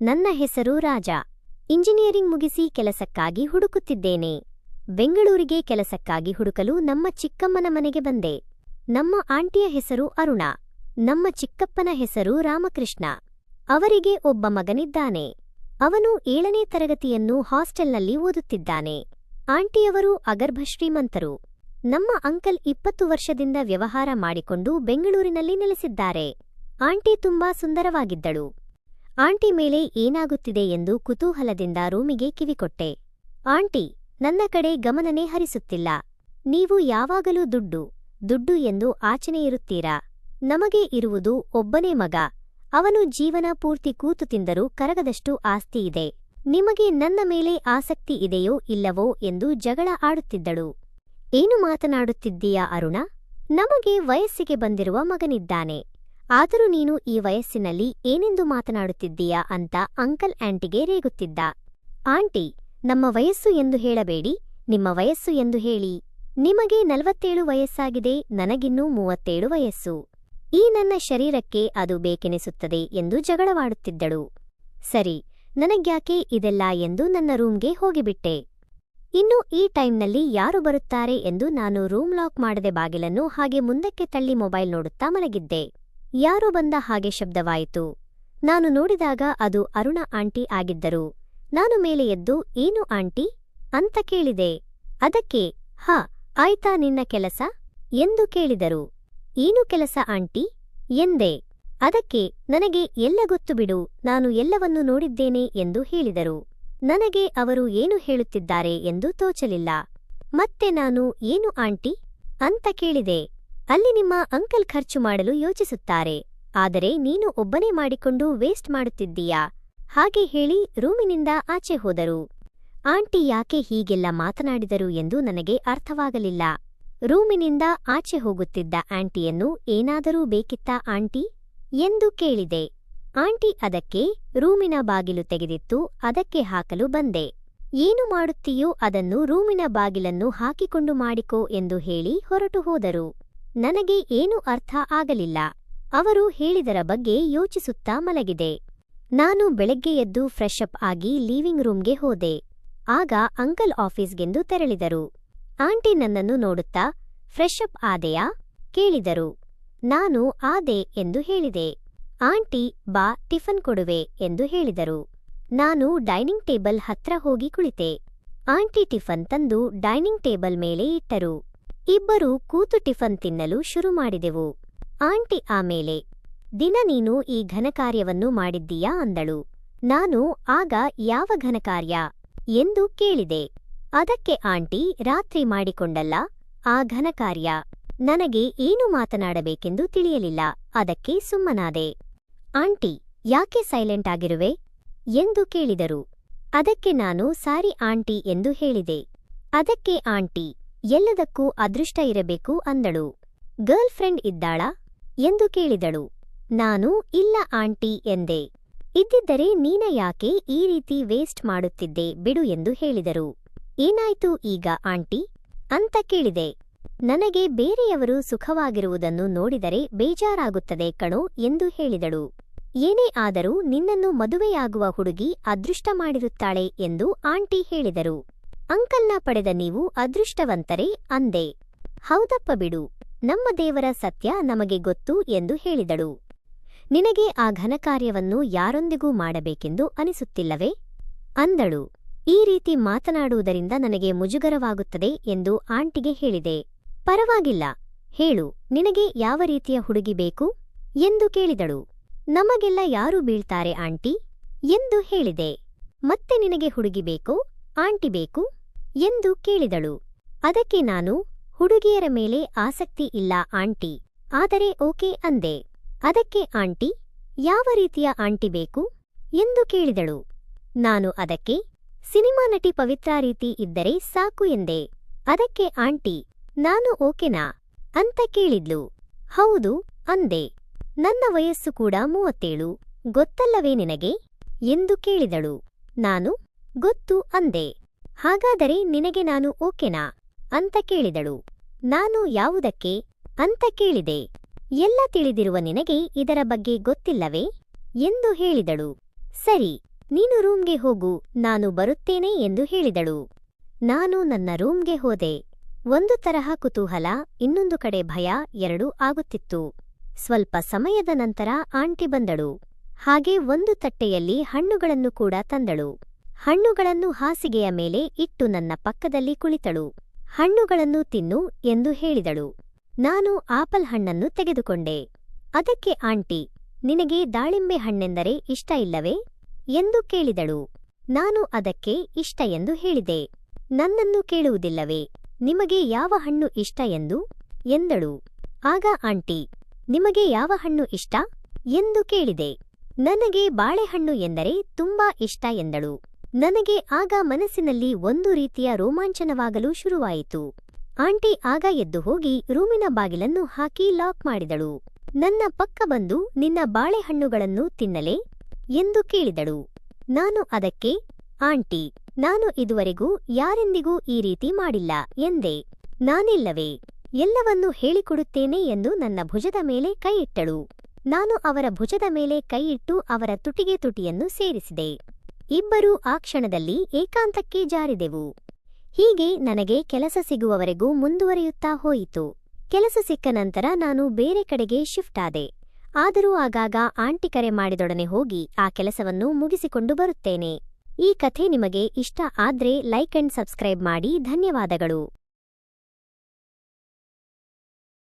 ನನ್ನ ಹೆಸರು ರಾಜ. ಇಂಜಿನಿಯರಿಂಗ್ ಮುಗಿಸಿ ಕೆಲಸಕ್ಕಾಗಿ ಹುಡುಕುತ್ತಿದ್ದೇನೆ. ಬೆಂಗಳೂರಿಗೆ ಕೆಲಸಕ್ಕಾಗಿ ಹುಡುಕಲು ನಮ್ಮ ಚಿಕ್ಕಮ್ಮನ ಮನೆಗೆ ಬಂದೆ. ನಮ್ಮ ಆಂಟಿಯ ಹೆಸರು ಅರುಣ. ನಮ್ಮ ಚಿಕ್ಕಪ್ಪನ ಹೆಸರು ರಾಮಕೃಷ್ಣ. ಅವರಿಗೆ ಒಬ್ಬ ಮಗನಿದ್ದಾನೆ. ಅವನು 7ನೇ ತರಗತಿಯನ್ನು ಹಾಸ್ಟೆಲ್ನಲ್ಲಿ ಓದುತ್ತಿದ್ದಾನೆ. ಆಂಟಿಯವರು ಅಗರ್ಭ ಶ್ರೀಮಂತರು. ನಮ್ಮ ಅಂಕಲ್ 20 ವರ್ಷದಿಂದ ವ್ಯವಹಾರ ಮಾಡಿಕೊಂಡು ಬೆಂಗಳೂರಿನಲ್ಲಿ ನೆಲೆಸಿದ್ದಾರೆ. ಆಂಟಿ ತುಂಬಾ ಸುಂದರವಾಗಿದ್ದಳು. ಆಂಟಿ ಮೇಲೆ ಏನಾಗುತ್ತಿದೆ ಎಂದು ಕುತೂಹಲದಿಂದ ರೂಮಿಗೆ ಕಿವಿಕೊಟ್ಟೆ. ಆಂಟಿ ನನ್ನ ಕಡೆ ಗಮನನೇ ಹರಿಸುತ್ತಿಲ್ಲ. ನೀವು ಯಾವಾಗಲೂ ದುಡ್ಡು ಎಂದು ಆಚೆನೆಯಿರುತ್ತೀರಾ. ನಮಗೆ ಇರುವುದು ಒಬ್ಬನೇ ಮಗ. ಅವನು ಜೀವನ ಪೂರ್ತಿ ಕೂತು ತಿಂದರೂ ಕರಗದಷ್ಟು ಆಸ್ತಿಯಿದೆ. ನಿಮಗೆ ನನ್ನ ಮೇಲೆ ಆಸಕ್ತಿ ಇದೆಯೋ ಇಲ್ಲವೋ ಎಂದು ಜಗಳ ಆಡುತ್ತಿದ್ದಳು. ಏನು ಮಾತನಾಡುತ್ತಿದ್ದೀಯಾ ಅರುಣ? ನಮಗೆ ವಯಸ್ಸಿಗೆ ಬಂದಿರುವ ಮಗನಿದ್ದಾನೆ. ಆದರೂ ನೀನು ಈ ವಯಸ್ಸಿನಲ್ಲಿ ಏನೆಂದು ಮಾತನಾಡುತ್ತಿದ್ದೀಯಾ ಅಂತ ಅಂಕಲ್ ಆಂಟಿಗೆ ರೇಗುತ್ತಿದ್ದ. ಆಂಟಿ, ನಮ್ಮ ವಯಸ್ಸು ಎಂದು ಹೇಳಬೇಡಿ, ನಿಮ್ಮ ವಯಸ್ಸು ಎಂದು ಹೇಳಿ. ನಿಮಗೆ 47 ವಯಸ್ಸಾಗಿದೆ, ನನಗಿನ್ನೂ 37 ವಯಸ್ಸು. ಈ ನನ್ನ ಶರೀರಕ್ಕೆ ಅದು ಬೇಕೆನಿಸುತ್ತದೆ ಎಂದು ಜಗಳವಾಡುತ್ತಿದ್ದಳು. ಸರಿ, ನನಗ್ಯಾಕೆ ಇದೆಲ್ಲ ಎಂದು ನನ್ನ ರೂಮ್ಗೆ ಹೋಗಿಬಿಟ್ಟೆ. ಇನ್ನು ಈ ಟೈಮ್ನಲ್ಲಿ ಯಾರು ಬರುತ್ತಾರೆ ಎಂದು ನಾನು ರೂಮ್ ಲಾಕ್ ಮಾಡದೆ ಬಾಗಿಲನ್ನು ಹಾಗೆ ಮುಂದಕ್ಕೆ ತಳ್ಳಿ ಮೊಬೈಲ್ ನೋಡುತ್ತಾ ಮಲಗಿದ್ದೆ. ಯಾರೋ ಬಂದ ಹಾಗೆ ಶಬ್ದವಾಯಿತು. ನಾನು ನೋಡಿದಾಗ ಅದು ಅರುಣ ಆಂಟಿ ಆಗಿದ್ದರು. ನಾನು ಮೇಲೆ ಎದ್ದು, ಏನು ಆಂಟಿ ಅಂತ ಕೇಳಿದೆ. ಅದಕ್ಕೆ, ಆಯ್ತಾ ನಿನ್ನ ಕೆಲಸ ಎಂದು ಕೇಳಿದರು. ಏನು ಕೆಲಸ ಆಂಟಿ ಎಂದೆ. ಅದಕ್ಕೆ, ನನಗೆ ಎಲ್ಲ ಗೊತ್ತು ಬಿಡು, ನಾನು ಎಲ್ಲವನ್ನೂ ನೋಡಿದ್ದೇನೆ ಎಂದು ಹೇಳಿದರು. ನನಗೆ ಅವರು ಏನು ಹೇಳುತ್ತಿದ್ದಾರೆ ಎಂದು ತೋಚಲಿಲ್ಲ. ಮತ್ತೆ ನಾನು, ಏನು ಆಂಟಿ ಅಂತ ಕೇಳಿದೆ. ಅಲ್ಲಿ ನಿಮ್ಮ ಅಂಕಲ್ ಖರ್ಚು ಮಾಡಲು ಯೋಚಿಸುತ್ತಾರೆ, ಆದರೆ ನೀನು ಒಬ್ಬನೇ ಮಾಡಿಕೊಂಡು ವೇಸ್ಟ್ ಮಾಡುತ್ತಿದ್ದೀಯಾ ಹಾಗೆ ಹೇಳಿ ರೂಮಿನಿಂದ ಆಚೆ ಹೋದರು. ಆಂಟಿ ಯಾಕೆ ಹೀಗೆಲ್ಲ ಮಾತನಾಡಿದರು ಎಂದು ನನಗೆ ಅರ್ಥವಾಗಲಿಲ್ಲ. ರೂಮಿನಿಂದ ಆಚೆ ಹೋಗುತ್ತಿದ್ದ ಆಂಟಿಯನ್ನು ಏನಾದರೂ ಬೇಕಿತ್ತಾ ಆಂಟಿ ಎಂದು ಕೇಳಿದೆ. ಆಂಟಿ ಅದಕ್ಕೆ ರೂಮಿನ ಬಾಗಿಲು ತೆಗೆದಿತ್ತು, ಅದಕ್ಕೆ ಹಾಕಲು ಬಂದೆ. ಏನು ಮಾಡುತ್ತೀಯೋ ಅದನ್ನು ರೂಮಿನ ಬಾಗಿಲನ್ನು ಹಾಕಿಕೊಂಡು ಮಾಡಿಕೋ ಎಂದು ಹೇಳಿ ಹೊರಟು ಹೋದರು. ನನಗೆ ಏನೂ ಅರ್ಥ ಆಗಲಿಲ್ಲ. ಅವರು ಹೇಳಿದರ ಬಗ್ಗೆ ಯೋಚಿಸುತ್ತಾ ಮಲಗಿದೆ. ನಾನು ಬೆಳಗ್ಗೆ ಎದ್ದು ಫ್ರೆಶ್ ಅಪ್ ಆಗಿ ಲಿವಿಂಗ್ ರೂಮ್ಗೆ ಹೋದೆ. ಆಗ ಅಂಕಲ್ ಆಫೀಸ್ಗೆಂದು ತೆರಳಿದರು. ಆಂಟಿ ನನ್ನನ್ನು ನೋಡುತ್ತಾ, ಫ್ರೆಶ್ ಅಪ್ ಆದೆಯಾ ಕೇಳಿದರು. ನಾನು ಆದೆ ಎಂದು ಹೇಳಿದೆ. ಆಂಟಿ, ಬಾ ಟಿಫನ್ ಕೊಡುವೆ ಎಂದು ಹೇಳಿದರು. ನಾನು ಡೈನಿಂಗ್ ಟೇಬಲ್ ಹತ್ರ ಹೋಗಿ ಕುಳಿತೆ. ಆಂಟಿ ಟಿಫನ್ ತಂದು ಡೈನಿಂಗ್ ಟೇಬಲ್ ಮೇಲೆ ಇಟ್ಟರು. ಇಬ್ಬರೂ ಕೂತು ಟಿಫನ್ ತಿನ್ನಲು ಶುರು ಮಾಡಿದೆವು. ಆಂಟಿ ಆಮೇಲೆ, ದಿನ ನೀನು ಈ ಘನಕಾರ್ಯವನ್ನು ಮಾಡಿದ್ದೀಯಾ ಅಂದಳು. ನಾನು ಆಗ ಯಾವ ಘನಕಾರ್ಯ ಎಂದು ಕೇಳಿದೆ. ಅದಕ್ಕೆ ಆಂಟಿ, ರಾತ್ರಿ ಮಾಡಿಕೊಂಡಲ್ಲ ಆ ಘನಕಾರ್ಯ. ನನಗೆ ಏನು ಮಾತನಾಡಬೇಕೆಂದು ತಿಳಿಯಲಿಲ್ಲ. ಅದಕ್ಕೆ ಸುಮ್ಮನಾದೆ. ಆಂಟಿ, ಯಾಕೆ ಸೈಲೆಂಟ್ ಆಗಿರುವೆ ಎಂದು ಕೇಳಿದರು. ಅದಕ್ಕೆ ನಾನು ಸಾರಿ ಆಂಟಿ ಎಂದು ಹೇಳಿದೆ. ಅದಕ್ಕೆ ಆಂಟಿ, ಎಲ್ಲದಕ್ಕೂ ಅದೃಷ್ಟ ಇರಬೇಕು ಅಂದಳು. ಗರ್ಲ್ ಫ್ರೆಂಡ್ ಇದ್ದಾಳಾ ಎಂದು ಕೇಳಿದಳು. ನಾನು ಇಲ್ಲ ಆಂಟಿ ಎಂದೆ. ಇದ್ದಿದ್ದರೆ ನೀನ ಯಾಕೆ ಈ ರೀತಿ ವೇಸ್ಟ್ ಮಾಡುತ್ತಿದ್ದೆ ಬಿಡು ಎಂದು ಹೇಳಿದರು. ಏನಾಯ್ತು ಈಗ ಆಂಟಿ ಅಂತ ಕೇಳಿದೆ. ನನಗೆ ಬೇರೆಯವರು ಸುಖವಾಗಿರುವುದನ್ನು ನೋಡಿದರೆ ಬೇಜಾರಾಗುತ್ತದೆ ಕಣೋ ಎಂದು ಹೇಳಿದಳು. ಏನೇ ಆದರೂ ನಿನ್ನನ್ನು ಮದುವೆಯಾಗುವ ಹುಡುಗಿ ಅದೃಷ್ಟ ಮಾಡಿರುತ್ತಾಳೆ ಎಂದು ಆಂಟಿ ಹೇಳಿದರು. ಅಂಕಲ್ನ ಪಡೆದ ನೀವು ಅದೃಷ್ಟವಂತರೇ ಅಂದೆ. ಹೌದಪ್ಪ ಬಿಡು, ನಮ್ಮ ದೇವರ ಸತ್ಯ ನಮಗೆ ಗೊತ್ತು ಎಂದು ಹೇಳಿದಳು. ನಿನಗೆ ಆ ಘನಕಾರ್ಯವನ್ನು ಯಾರೊಂದಿಗೂ ಮಾಡಬೇಕೆಂದು ಅನಿಸುತ್ತಿಲ್ಲವೇ ಅಂದಳು. ಈ ರೀತಿ ಮಾತನಾಡುವುದರಿಂದ ನನಗೆ ಮುಜುಗರವಾಗುತ್ತದೆ ಎಂದು ಆಂಟಿಗೆ ಹೇಳಿದೆ. ಪರವಾಗಿಲ್ಲ, ಹೇಳು, ನಿನಗೆ ಯಾವ ರೀತಿಯ ಹುಡುಗಿ ಬೇಕು ಎಂದು ಕೇಳಿದಳು. ನಮಗೆಲ್ಲ ಯಾರು ಬೀಳ್ತಾರೆ ಆಂಟಿ ಎಂದು ಹೇಳಿದೆ. ಮತ್ತೆ ನಿನಗೆ ಹುಡುಗಿ ಬೇಕೋ ಆಂಟಿ ಬೇಕು ಎಂದು ಕೇಳಿದಳು. ಅದಕ್ಕೆ ನಾನು, ಹುಡುಗಿಯರ ಮೇಲೆ ಆಸಕ್ತಿ ಇಲ್ಲ ಆಂಟಿ, ಆದರೆ ಓಕೆ ಅಂದೆ. ಅದಕ್ಕೆ ಆಂಟಿ, ಯಾವ ರೀತಿಯ ಆಂಟಿ ಬೇಕು ಎಂದು ಕೇಳಿದಳು. ನಾನು ಅದಕ್ಕೆ, ಸಿನಿಮಾ ನಟಿ ಪವಿತ್ರಾ ರೀತಿ ಇದ್ದರೆ ಸಾಕು ಎಂದೆ. ಅದಕ್ಕೆ ಆಂಟಿ, ನಾನು ಓಕೆನಾ ಅಂತ ಕೇಳಿದ್ಲು. ಹೌದು ಅಂದೆ. ನನ್ನ ವಯಸ್ಸು ಕೂಡ 37, ಗೊತ್ತಲ್ಲವೇ ನಿನಗೆ ಎಂದು ಕೇಳಿದಳು. ನಾನು, ಗೊತ್ತು ಅಂದೆ. ಹಾಗಾದರೆ ನಿನಗೆ ನಾನು ಓಕೆನಾ ಅಂತ ಕೇಳಿದಳು. ನಾನು ಯಾವುದಕ್ಕೆ ಅಂತ ಕೇಳಿದೆ. ಎಲ್ಲ ತಿಳಿದಿರುವ ನಿನಗೆ ಇದರ ಬಗ್ಗೆ ಗೊತ್ತಿಲ್ಲವೇ ಎಂದು ಹೇಳಿದಳು. ಸರಿ, ನೀನು ರೂಮ್ಗೆ ಹೋಗು, ನಾನು ಬರುತ್ತೇನೆ ಎಂದು ಹೇಳಿದಳು. ನಾನು ನನ್ನ ರೂಮ್ಗೆ ಹೋದೆ. ಒಂದು ತರಹ ಕುತೂಹಲ, ಇನ್ನೊಂದು ಕಡೆ ಭಯ ಎರಡೂ ಆಗುತ್ತಿತ್ತು. ಸ್ವಲ್ಪ ಸಮಯದ ನಂತರ ಆಂಟಿ ಬಂದಳು. ಹಾಗೆ ಒಂದು ತಟ್ಟೆಯಲ್ಲಿ ಹಣ್ಣುಗಳನ್ನು ಕೂಡ ತಂದಳು. ಹಣ್ಣುಗಳನ್ನು ಹಾಸಿಗೆಯ ಮೇಲೆ ಇಟ್ಟು ನನ್ನ ಪಕ್ಕದಲ್ಲಿ ಕುಳಿತಳು. ಹಣ್ಣುಗಳನ್ನು ತಿನ್ನು ಎಂದು ಹೇಳಿದಳು. ನಾನು ಆಪಲ್ ಹಣ್ಣನ್ನು ತೆಗೆದುಕೊಂಡೆ. ಅದಕ್ಕೆ ಆಂಟಿ, ನಿನಗೆ ದಾಳಿಂಬೆ ಹಣ್ಣೆಂದರೆ ಇಷ್ಟ ಇಲ್ಲವೇ ಎಂದು ಕೇಳಿದಳು. ನಾನು ಅದಕ್ಕೆ ಇಷ್ಟ ಎಂದು ಹೇಳಿದೆ. ನನ್ನನ್ನು ಕೇಳುವುದಿಲ್ಲವೇ, ನಿಮಗೆ ಯಾವ ಹಣ್ಣು ಇಷ್ಟ ಎಂದಳು. ಆಗ ಆಂಟಿ, ನಿಮಗೆ ಯಾವ ಹಣ್ಣು ಇಷ್ಟ ಎಂದು ಕೇಳಿದೆ. ನನಗೆ ಬಾಳೆಹಣ್ಣು ಎಂದರೆ ತುಂಬಾ ಇಷ್ಟ ಎಂದಳು. ನನಗೆ ಆಗ ಮನಸ್ಸಿನಲ್ಲಿ ಒಂದು ರೀತಿಯ ರೋಮಾಂಚನವಾಗಲು ಶುರುವಾಯಿತು. ಆಂಟಿ ಆಗ ಎದ್ದು ಹೋಗಿ ರೂಮಿನ ಬಾಗಿಲನ್ನು ಹಾಕಿ ಲಾಕ್ ಮಾಡಿದಳು. ನನ್ನ ಪಕ್ಕ ಬಂದು ನಿನ್ನ ಬಾಳೆಹಣ್ಣುಗಳನ್ನು ತಿನ್ನಲೇ ಎಂದು ಕೇಳಿದಳು. ನಾನು ಅದಕ್ಕೆ, ಆಂಟಿ, ನಾನು ಇದುವರೆಗೂ ಯಾರೆಂದಿಗೂ ಈ ರೀತಿ ಮಾಡಿಲ್ಲ ಎಂದೆ. ನಾನಿಲ್ಲವೇ, ಎಲ್ಲವನ್ನೂ ಹೇಳಿಕೊಡುತ್ತೇನೆ ಎಂದು ನನ್ನ ಭುಜದ ಮೇಲೆ ಕೈಯಿಟ್ಟಳು. ನಾನು ಅವರ ಭುಜದ ಮೇಲೆ ಕೈಯಿಟ್ಟು ಅವರ ತುಟಿಗೆ ತುಟಿಯನ್ನು ಸೇರಿಸಿದೆ. ಇಬ್ಬರೂ ಆ ಕ್ಷಣದಲ್ಲಿ ಏಕಾಂತಕ್ಕೆ ಜಾರಿದೆವು. ಹೀಗೆ ನನಗೆ ಕೆಲಸ ಸಿಗುವವರೆಗೂ ಮುಂದುವರಿಯುತ್ತಾ ಹೋಯಿತು. ಕೆಲಸ ಸಿಕ್ಕ ನಂತರ ನಾನು ಬೇರೆ ಕಡೆಗೆ ಶಿಫ್ಟ್ ಆದೆ. ಆದರೂ ಆಗಾಗ ಆಂಟಿ ಕರೆ ಮಾಡಿದೊಡನೆ ಹೋಗಿ ಆ ಕೆಲಸವನ್ನು ಮುಗಿಸಿಕೊಂಡು ಬರುತ್ತೇನೆ. ಈ ಕಥೆ ನಿಮಗೆ ಇಷ್ಟ ಆದ್ರೆ ಲೈಕ್ ಅಂಡ್ ಸಬ್ಸ್ಕ್ರೈಬ್ ಮಾಡಿ. ಧನ್ಯವಾದಗಳು.